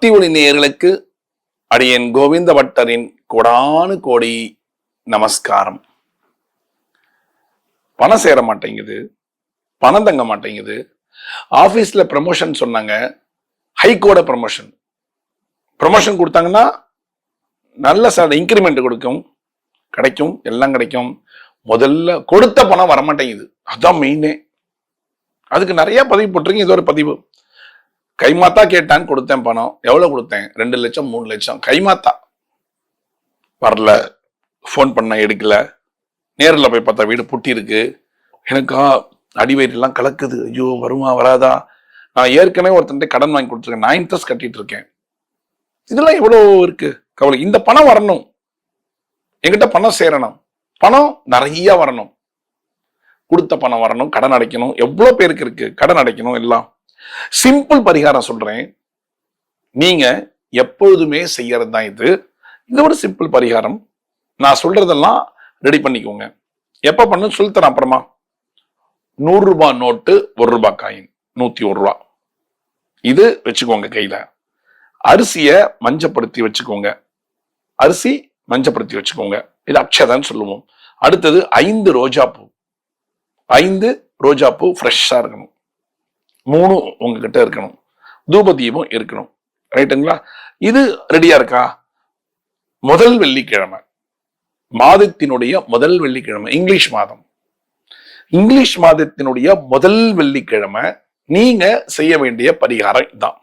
பக்தி ஒளி நேயர்களுக்கு அடியேன் கோவிந்த பட்டரின் கோடானு கோடி நமஸ்காரம். பணம் சேர மாட்டேங்குது, பணம் தங்க மாட்டேங்குது. ஆபீஸ்ல ப்ரமோஷன் சொன்னாங்க, ஹைகோட ப்ரமோஷன் கொடுத்தாங்கன்னா நல்ல இன்கிரிமெண்ட் கிடைக்கும், எல்லாம் கிடைக்கும். முதல்ல கொடுத்த பணம் வரமாட்டேங்குது, அதான் மெயினே. அதுக்கு நிறைய பதிவு போட்டிருக்கீங்க. இது ஒரு பதிவு. கைமாத்தா கேட்டான்னு கொடுத்தேன் பணம். எவ்வளவு கொடுத்தேன்? 2 லட்சம் 3 லட்சம். கைமாத்தா வரல, போன் பண்ண எடுக்கல, நேரில் போய் பார்த்தா வீடு பூட்டி இருக்கு. எனக்கா அடிவயிறெல்லாம் கலக்குது. ஐயோ வருமா வராதா? நான் ஏற்கனவே ஒருத்தன் கடன் வாங்கி கொடுத்துருக்கேன், 9 இன்ட்ரெஸ்ட் கட்டிட்டு இருக்கேன். இதெல்லாம் எவ்வளவு இருக்கு கவலை. இந்த பணம் வரணும், என்கிட்ட பணம் சேரணும், பணம் நிறைய வரணும், கொடுத்த பணம் வரணும், கடன் அடைக்கணும். எவ்வளவு பேருக்கு இருக்கு கடன் அடைக்கணும். எல்லாம் சிம்பிள் பரிகாரம் சொல்றேன், நீங்க எப்பொழுதுமே செய்யறது தான் இது. இது ஒரு சிம்பிள் பரிகாரம். நான் சொல்றதெல்லாம் ரெடி பண்ணிக்கோங்க. எப்ப பண்ணு சொல்லித்தரேன் அப்புறமா. 100 ரூபாய் நோட்டு, 1 ரூபாய் காயின், 101 ரூபாய். இது வச்சுக்கோங்க கையில. அரிசிய மஞ்சப்படுத்தி வச்சுக்கோங்க. அரிசி மஞ்சப்படுத்தி வச்சுக்கோங்க. இது அக்ஷதான்னு சொல்லுவோம். அடுத்தது 5 ரோஜா பூ. 5 ரோஜா பூ ஃப்ரெஷ்ஷா இருக்கணும். 3 உங்ககிட்ட இருக்கணும். தூப தீபம் இருக்கணும். ரைட்டுங்களா? இது ரெடியா இருக்கா? முதல் வெள்ளிக்கிழமை, மாதத்தினுடைய முதல் வெள்ளிக்கிழமை, இங்கிலீஷ் மாதம், இங்கிலீஷ் மாதத்தினுடைய முதல் வெள்ளிக்கிழமை நீங்க செய்ய வேண்டிய பரிகாரம் இதுதான்.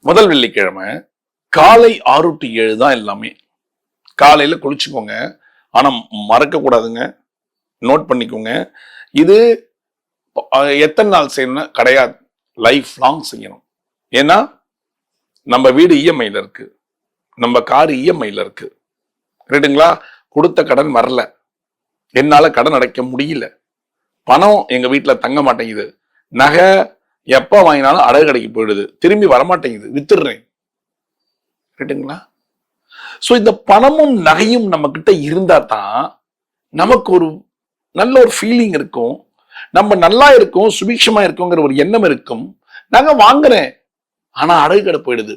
முதல் வெள்ளிக்கிழமை காலை 6 to 7 தான் எல்லாமே. காலையில குளிச்சுக்கோங்க. ஆனா மறக்க கூடாதுங்க, நோட் பண்ணிக்கோங்க. இது எத்தனை நாள் செய்யணும் கிடையாது, லைஃப் லாங் செய்யணும். ஏன்னா நம்ம வீடு இஎம்ஐல இருக்கு, நம்ம கார் இஎம்ஐல இருக்கு. ரைட்டுங்களா? கொடுத்த கடன் வரல, என்னால கடன் அடைக்க முடியல, பணம் எங்க வீட்டுல தங்க மாட்டேங்குது, நகை எப்ப வாங்கினாலும் அடகு கடைக்கு போயிடுது, திரும்பி வரமாட்டேங்குது, வித்துடுறேன். ரைட்டுங்களா? சோ இந்த பணமும் நகையும் நம்ம கிட்ட இருந்தா தான் நமக்கு ஒரு நல்ல ஒரு ஃபீலிங் இருக்கும், நம்ம நல்லா இருக்கும், சுபிக்ஷமா இருக்குங்கிற ஒரு எண்ணம் இருக்கும். நாங்க வாங்குறேன், ஆனா அடகு கடை போயிடுது.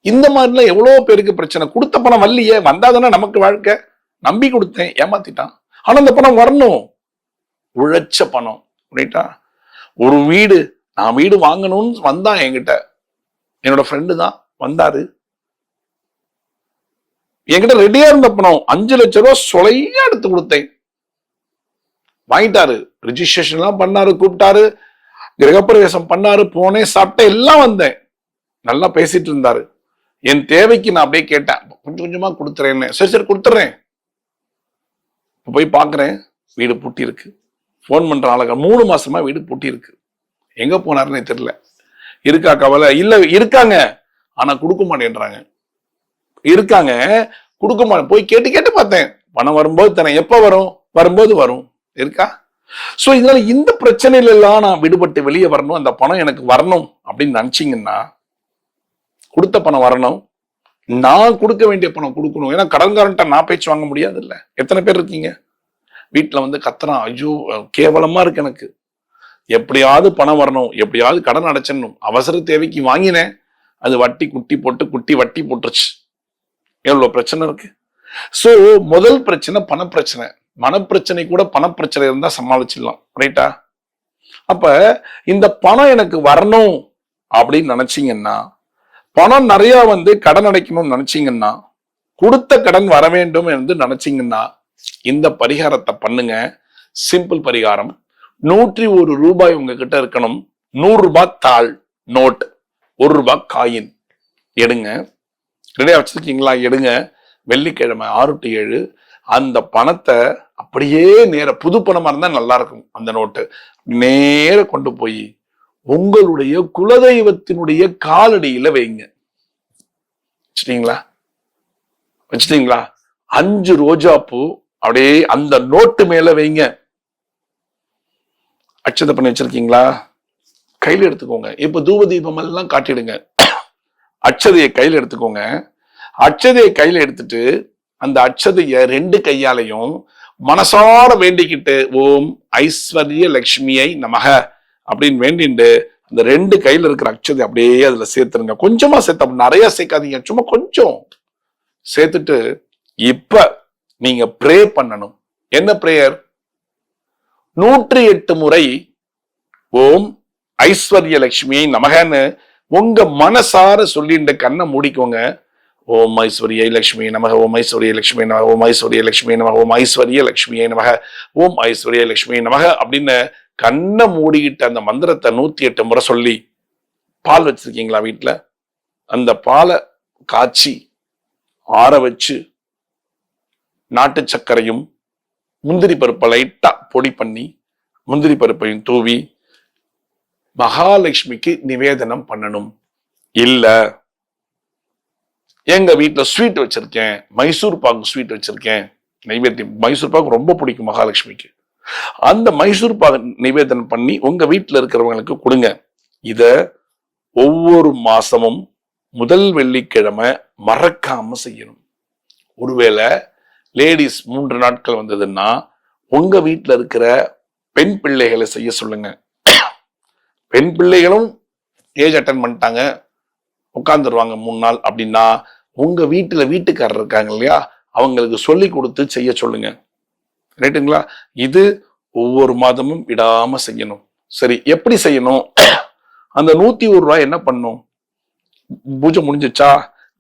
இந்த மாதிரிலாம் எவ்வளவு பேருக்கு பிரச்சனை. கொடுத்த பணம் வரலையே, வந்தாதானே நமக்கு வாழ்க்கை. நம்பி கொடுத்தேன், ஏமாத்திட்டான். ஆனா அந்த பணம் வரணும், உழைச்ச பணம். ரைட்டா? ஒரு வீடு, நான் வீடு வாங்கணும்னு வந்தான் என்கிட்ட, என்னோட ஃப்ரெண்டு தான் வந்தாரு. என்கிட்ட ரெடியா இருந்த பணம் 5 லட்சம் ரூபாய் சொலையா எடுத்து கொடுத்தேன். வாங்கிட்டாரு, ரிஜிஸ்ட்ரேஷன் எல்லாம் பண்ணாரு, கூப்பிட்டாரு, கிரகப்பிரவேசம் பண்ணாரு, போனேன், சாப்பிட்டேன், எல்லாம் வந்தேன். நல்லா பேசிட்டு இருந்தாரு. என் தேவைக்கு நான் அப்படியே கேட்டேன், கொஞ்சம் கொஞ்சமா கொடுத்துறேன்னு. சரி சரி கொடுத்துறேன். போய் பாக்குறேன், வீடு பூட்டி இருக்கு. போன் பண்ற ஆளுங்க 3 மாசமா வீடு பூட்டி இருக்கு. எங்க போனாருன்னு தெரியல. இருக்கா கவலை? இல்ல இருக்காங்க, ஆனா கொடுக்க மாட்டேன்றாங்க. இருக்காங்க, கொடுக்க மாட்டேன். போய் கேட்டு கேட்டு பார்த்தேன், பணம் வரும்போது தானே, எப்ப வரும், வரும்போது வரும். இருக்கா? சோ இதனால இந்த பிரச்சனையில எல்லாம் நான் விடுபட்டு வெளியே வரணும், அந்த பணம் எனக்கு வரணும் அப்படின்னு நினைச்சீங்கன்னா, கொடுத்த பணம் வரணும், நான் கொடுக்க வேண்டிய பணம் கொடுக்கணும். ஏன்னா கடன்காரன்ட்ட நான் பேச்சு வாங்க முடியாது இல்ல. எத்தனை பேர் இருக்கீங்க வீட்டுல வந்து கத்துறான், ஐயோ கேவலமா இருக்கு எனக்கு, எப்படியாவது பணம் வரணும், எப்படியாவது கடன் அடைச்சிடணும், அவசர தேவைக்கு வாங்கினேன், அது வட்டி குட்டி போட்டு குட்டி வட்டி போட்டுருச்சு. எவ்வளவு பிரச்சனை இருக்கு. சோ முதல் பிரச்சனை பணப்பிரச்சனை. மனப்பிரச்சனை கூட பணப்பிரச்சனை இருந்தா சமாளிச்சிடலாம். ரைட்டா? அப்ப இந்த பணம் எனக்கு வரணும் அப்படின்னு நினைச்சீங்கன்னா, பணம் நிறைய வந்து கடன் அடைக்கணும்னு நினைச்சீங்கன்னா, கொடுத்த கடன் வர வேண்டும் என்று நினைச்சீங்கன்னா, இந்த பரிகாரத்தை பண்ணுங்க. சிம்பிள் பரிகாரம். 101 ரூபாய் உங்ககிட்ட இருக்கணும். 100 ரூபாய் தாள் நோட், 1 ரூபாய் காயின் எடுங்க. ரெடியா வச்சிருக்கீங்களா? எடுங்க. வெள்ளிக்கிழமை 6 to 7 அந்த பணத்தை அப்படியே நேர, புது பணமா இருந்தா நல்லா இருக்கும், அந்த நோட்டு நேர கொண்டு போய் உங்களுடைய குலதெய்வத்தினுடைய காலடியில வைங்க. வச்சிட்டீங்களா? வச்சிட்டீங்களா? 5 ரோஜா பூ அப்படியே அந்த நோட்டு மேல வைங்க. அட்சதை பண்ணி வச்சிருக்கீங்களா? கையில எடுத்துக்கோங்க. இப்ப தூப தீபம் எல்லாம் காட்டிடுங்க. அட்சதையை கையில எடுத்துக்கோங்க. அட்சதையை கையில எடுத்துட்டு அந்த அட்சதைய 2 கையாலையும் மனசார வேண்டிக்கிட்டு, ஓம் ஐஸ்வர்ய லட்சுமியை நமக அப்படின்னு வேண்டிட்டு அந்த 2 கையில இருக்கிற அக்ஷதை அப்படியே அதுல சேர்த்துருங்க. கொஞ்சமா சேர்த்து, அப்படி நிறைய சேர்க்காதீங்க, சும்மா கொஞ்சம் சேர்த்துட்டு இப்ப நீங்க ப்ரே பண்ணணும். என்ன பிரேயர்? 108 முறை ஓம் ஐஸ்வர்ய லட்சுமியை நமகன்னு உங்க மனசார சொல்லிட்டு கண்ணை மூடிக்கோங்க. ஓம் ஐஸ்வர்ய லட்சுமி நமக, ஓம் ஐஸ்வர்ய லட்சுமி நமக, ஓம் ஐஸ்வர்ய லட்சுமி நமக, ஓம் ஐஸ்வர்ய லட்சுமியை நமக, ஓம் ஐஸ்வர்ய லட்சுமி நமக அப்படின்னு கண்ணை மூடிக்கிட்டு அந்த மந்திரத்தை 108 முறை சொல்லி, பால் வச்சிருக்கீங்களா வீட்டுல? அந்த பாலை காய்ச்சி ஆற வச்சு நாட்டு சர்க்கரையும் முந்திரி பருப்பை லைட்டா பொடி பண்ணி முந்திரி பருப்பையும் தூவி மகாலட்சுமிக்கு நிவேதனம் பண்ணணும். இல்ல எங்க வீட்டுல ஸ்வீட் வச்சிருக்கேன், மைசூர் பாக்கு ஸ்வீட் வச்சிருக்கேன், நைவேத்தியம் மைசூர் பாக்கு ரொம்ப பிடிக்கும் மகாலட்சுமிக்கு, அந்த மைசூர் பாக்கு நிவேதனம் பண்ணி உங்க வீட்டுல இருக்கிறவங்களுக்கு கொடுங்க. இத ஒவ்வொரு மாசமும் முதல் வெள்ளிக்கிழமை மறக்காம செய்யணும். ஒருவேளை லேடிஸ் 3 நாட்கள் வந்ததுன்னா உங்க வீட்டுல இருக்கிற பெண் பிள்ளைகளை செய்ய சொல்லுங்க. பெண் பிள்ளைகளும் ஏஜ் அட்டன் பண்ணிட்டாங்க, உட்கார்ந்துருவாங்க 3 நாள் அப்படின்னா உங்க வீட்டுல வீட்டுக்காரர் இருக்காங்க இல்லையா, அவங்களுக்கு சொல்லி கொடுத்து செய்ய சொல்லுங்க. ரைட்டுங்களா? இது ஒவ்வொரு மாதமும் விடாம செய்யணும். சரி, எப்படி செய்யணும்? அந்த 101 ரூபாய் என்ன பண்ணும்? பூஜை முடிஞ்சிச்சா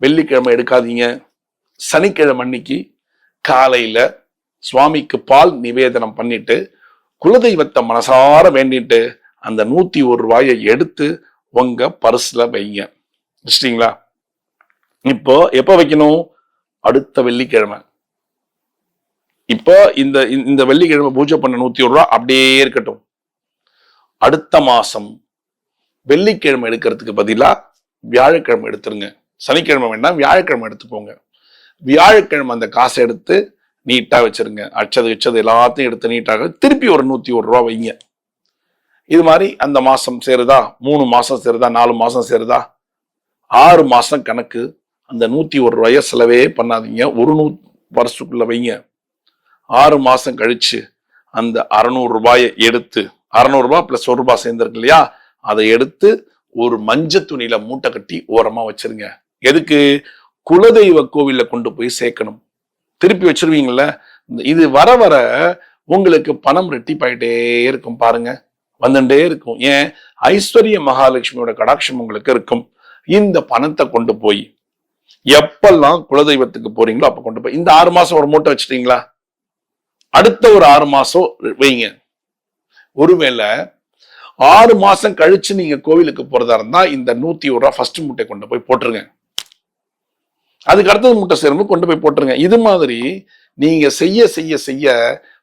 வெள்ளிக்கிழமை எடுக்காதீங்க. சனிக்கிழமை அன்னைக்கு காலையில சுவாமிக்கு பால் நிவேதனம் பண்ணிட்டு குலதெய்வத்தை மனசார வேண்டிட்டு அந்த 101 ரூபாயை எடுத்து உங்க பர்ஸ்ல வைங்க. வச்சிட்டீங்களா? இப்போ எப்ப வைக்கணும்? அடுத்த வெள்ளிக்கிழமை. இப்போ இந்த வெள்ளிக்கிழமை பூஜை பண்ண 101 ரூபாய் அப்படியே இருக்கட்டும். அடுத்த மாசம் வெள்ளிக்கிழமை எடுக்கிறதுக்கு பதிலா வியாழக்கிழமை எடுத்துருங்க. சனிக்கிழமை வேண்டாம், வியாழக்கிழமை எடுத்துக்கோங்க. வியாழக்கிழமை அந்த காசை எடுத்து நீட்டா வச்சிருங்க. அச்சது எல்லாத்தையும் எடுத்து நீட்டாக திருப்பி ஒரு 101 ரூபாய் வைங்க. இது மாதிரி அந்த மாசம் சேருதா, 3 மாசம் சேருதா, 4 மாசம் சேருதா, 6 மாசம் கணக்கு. அந்த 101 ரூபாய செலவே பண்ணாதீங்க, ஒரு வருஷத்துக்குள்ள வைங்க. 6 மாசம் கழிச்சு அந்த 600 ரூபாயை எடுத்து, 600 ரூபாய் பிளஸ் 1 ரூபாய் சேர்ந்திருக்கு இல்லையா, அதை எடுத்து ஒரு மஞ்ச துணியில மூட்டை கட்டி ஓரமா வச்சிருங்க. எதுக்கு? குலதெய்வ கோவில்ல கொண்டு போய் சேர்க்கணும். திருப்பி வச்சிருவீங்கல்ல, இது வர வர உங்களுக்கு பணம் ரெட்டிப்பாயிட்டே இருக்கும். பாருங்க, வந்துட்டே இருக்கும். ஏன்? ஐஸ்வர்ய மகாலட்சுமியோட கடாட்சம் உங்களுக்கு இருக்கும். இந்த பணத்தை கொண்டு போய் எப்பெல்லாம் குலதெய்வத்துக்கு போறீங்களோ அப்ப கொண்டு போய் இந்த 6 மாசம் ஒரு மூட்டை வச்சிட்டீங்களா, அடுத்த ஒரு 6 மாசம் வைங்க. ஒருவேளை 6 மாசம் கழிச்சு நீங்க கோவிலுக்கு போறதா இருந்தா இந்த 101 ரூபாய் ஃபர்ஸ்ட் மூட்டை கொண்டு போய் போட்டுருங்க. அதுக்கு அடுத்தது மூட்டை சேரும்போது கொண்டு போய் போட்டுருங்க. இது மாதிரி நீங்க செய்ய செய்ய செய்ய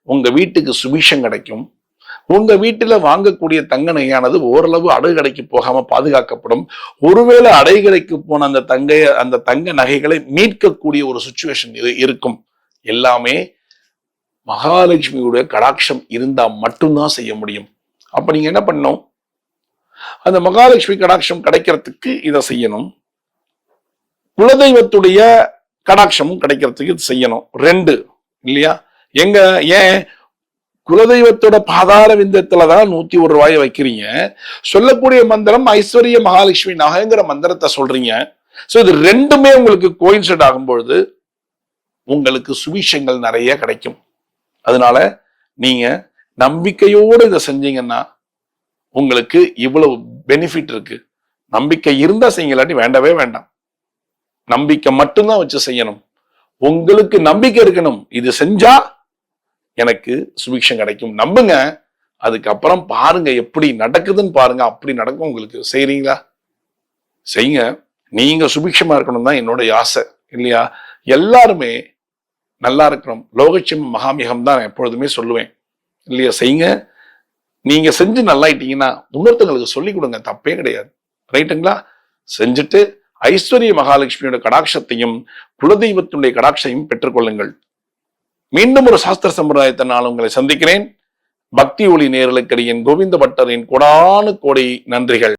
உங்க வீட்டுக்கு சுபிஷம் கிடைக்கும். உங்க வீட்டுல வாங்கக்கூடிய தங்க நகையானது ஓரளவு அடைகடைக்கு போகாம பாதுகாக்கப்படும். ஒருவேளை அடைகடைக்கு போன அந்த தங்க நகைகளை மீட்கக்கூடிய ஒரு சுச்சுவேஷன் இருக்கும். எல்லாமே மகாலட்சுமியுடைய கடாட்சம் இருந்தா மட்டும்தான் செய்ய முடியும். அப்ப நீங்க என்ன பண்ணணும்? அந்த மகாலட்சுமி கடாட்சம் கிடைக்கிறதுக்கு இதை செய்யணும். குலதெய்வத்துடைய கடாட்சமும் கிடைக்கிறதுக்கு இது செய்யணும். 2 இல்லையா? எங்க? ஏன்? குலதெய்வத்தோட பாதார விந்தத்துலதான் 101 ரூபாயை வைக்கிறீங்க. சொல்லக்கூடிய மந்திரம் ஐஸ்வர்ய மகாலட்சுமி நகைங்கிற மந்திரத்தை சொல்றீங்க. சோ இது 2மே உங்களுக்கு கோயின்சைட் ஆகும்பொழுது உங்களுக்கு சுபிஷங்கள் நிறைய கிடைக்கும். அதனால நீங்க நம்பிக்கையோடு இதை செஞ்சீங்கன்னா உங்களுக்கு இவ்வளவு பெனிஃபிட் இருக்கு. நம்பிக்கை இருந்தா செய்யுங்க, இல்லாட்டி வேண்டவே வேண்டாம். நம்பிக்கை மட்டும்தான் வச்சு செய்யணும். உங்களுக்கு நம்பிக்கை இருக்கணும், இது செஞ்சா எனக்கு சுபிக்ஷம் கிடைக்கும். நம்புங்க, அதுக்கப்புறம் பாருங்க எப்படி நடக்குதுன்னு பாருங்க. அப்படி நடக்கும் உங்களுக்கு. செய்றீங்களா? செய்யுங்க. நீங்க சுபிக்ஷமா இருக்கணும் தான் என்னோட ஆசை, இல்லையா? எல்லாருமே நல்லா இருக்கணும். லோகட்சம் மகாமிகம் தான் எப்பொழுதுமே சொல்லுவேன், இல்லையா? செய்யுங்க. நீங்க செஞ்சு நல்லாயிட்டீங்கன்னா இன்னொருத்தங்களுக்கு சொல்லி கொடுங்க, தப்பே கிடையாது. ரைட்டுங்களா? செஞ்சுட்டு ஐஸ்வர்ய மகாலட்சுமியோட கடாட்சத்தையும் குலதெய்வத்தினுடைய கடாட்சையும் பெற்றுக்கொள்ளுங்கள். மீண்டும் ஒரு சாஸ்திர சம்பிரதாயத்தை நான் உங்களை சந்திக்கிறேன். பக்தி ஒளி நேயர்களுக்கு என் கோவிந்த பட்டரின் கோடானு கோடி நன்றிகள்.